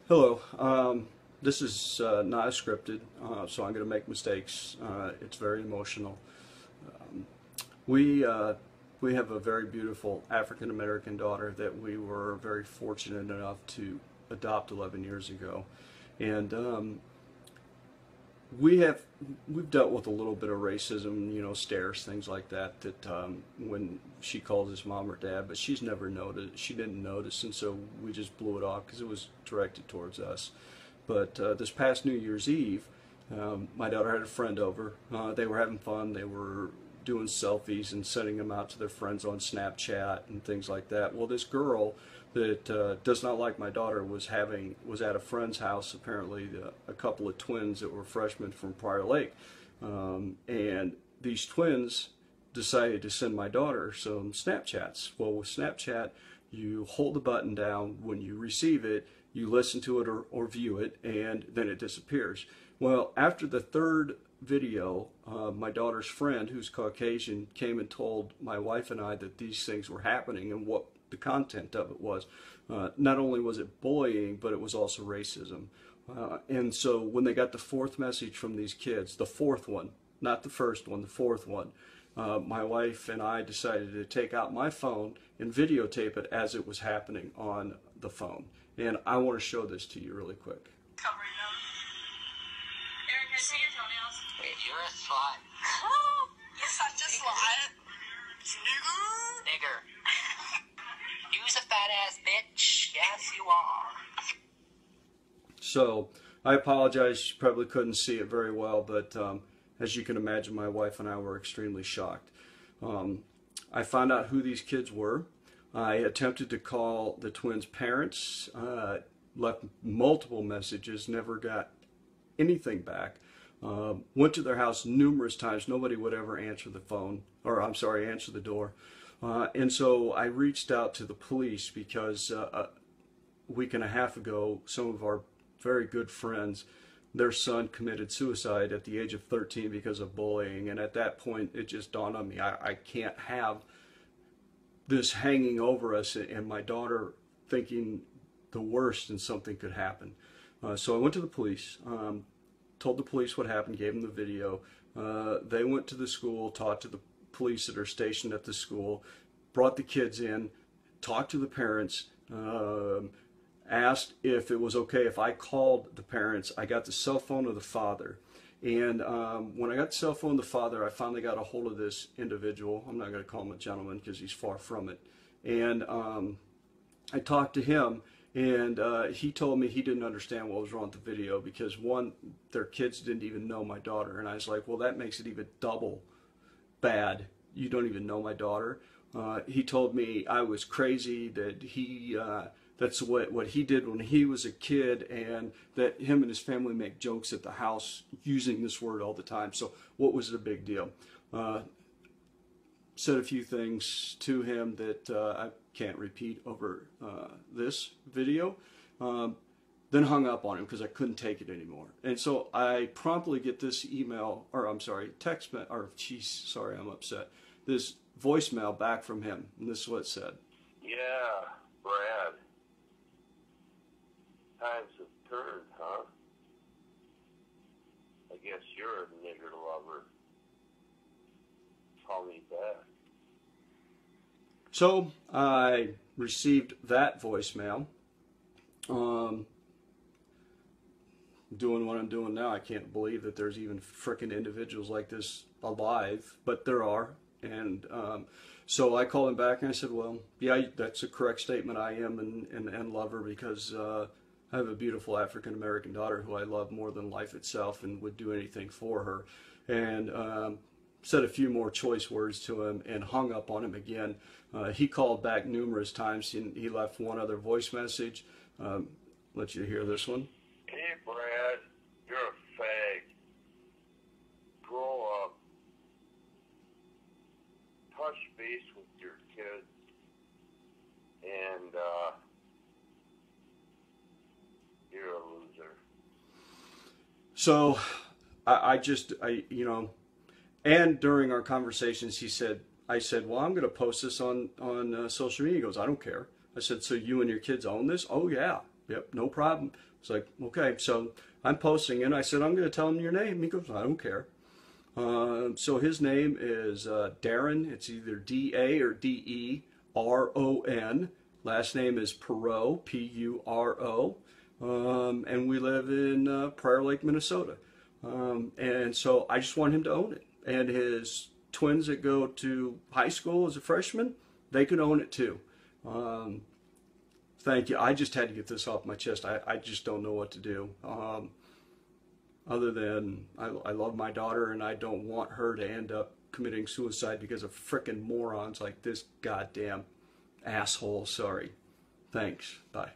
Hello. This is not scripted, so I'm going to make mistakes. It's very emotional. Um, we uh, we have a very beautiful African American daughter that we were very fortunate enough to adopt 11 years ago, and we have we've dealt with a little bit of racism, stares, things like that. That when she calls us mom or dad, but she's never noticed. She didn't notice, and so we just blew it off because it was directed towards us. But this past New Year's Eve, my daughter had a friend over. They were having fun. They were doing selfies and sending them out to their friends on Snapchat and things like that. Well, this girl that does not like my daughter was at a friend's house. Apparently, a couple of twins that were freshmen from Prior Lake, and these twins decided to send my daughter some Snapchats. Well, with Snapchat, you hold the button down when you receive it, you listen to it or view it, and then it disappears. Well, after the third video, my daughter's friend, who's Caucasian, came and told my wife and I that these things were happening and what the content of it was. Not only was it bullying, but it was also racism. And so when they got the fourth message from these kids, the fourth one, not the first one, the fourth one, my wife and I decided to take out my phone and videotape it as it was happening on the phone. And I want to show this to you really quick. Covering them. Aaron, can I see your toenails? Wait, you're a slut. You're such a slut. Nigger. You's a fat ass bitch. Yes, you are. So I apologize. You probably couldn't see it very well, but as you can imagine, my wife and I were extremely shocked. I found out who these kids were. I attempted to call the twins' parents, left multiple messages, never got anything back. Went to their house numerous times. Nobody would ever answer the phone, or I'm sorry, answer the door. And so I reached out to the police because a week and a half ago, some of our very good friends, their son committed suicide at the age of 13 because of bullying. And at that point, it just dawned on me, I can't have this hanging over us and my daughter thinking the worst and something could happen. So I went to the police, told the police what happened, gave them the video. They went to the school, talked to the police that are stationed at the school, brought the kids in, talked to the parents, asked if it was okay if I called the parents. I got the cell phone of the father. And when I got the cell phone of the father, I finally got a hold of this individual. I'm not going to call him a gentleman because he's far from it. And I talked to him, and he told me he didn't understand what was wrong with the video because, one, their kids didn't even know my daughter. And I was like, well, that makes it even double bad. You don't even know my daughter. He told me I was crazy, that that's what he did when he was a kid, and that him and his family make jokes at the house using this word all the time. So what was the big deal? Said a few things to him that I can't repeat over this video. Then hung up on him because I couldn't take it anymore. And so I promptly get this email, or I'm sorry, text, or geez, sorry, I'm upset. This voicemail back from him, and this is what it said. Yeah, Brad. Times have turned, huh? I guess you're a nigger lover. Call me back. So I received that voicemail. Doing what I'm doing now, I can't believe that there's even frickin' individuals like this alive, but there are. And so I called him back and I said, well, yeah, that's a correct statement. I am and love her because I have a beautiful African American daughter who I love more than life itself and would do anything for her. And said a few more choice words to him and hung up on him again. He called back numerous times and he left one other voice message. Let you hear this one. Hey, Brad, you're a fag. Grow up. Touch base with your kids. And, you're a loser. So, and during our conversations, I said, well, I'm going to post this on social media. He goes, I don't care. I said, so you and your kids own this? Oh, yeah. yep, no problem. It's like, okay, so I'm posting it. I said, I'm going to tell him your name. He goes, I don't care. So his name is Darren. It's either D-A or D-E-R-O-N. Last name is Puro, P-U-R-O. And we live in Prior Lake, Minnesota. And so I just want him to own it. And his twins that go to high school as a freshman, they could own it too. Thank you. I just had to get this off my chest. I just don't know what to do. Other than I love my daughter and I don't want her to end up committing suicide because of frickin' morons like this goddamn asshole. Sorry. Thanks. Bye.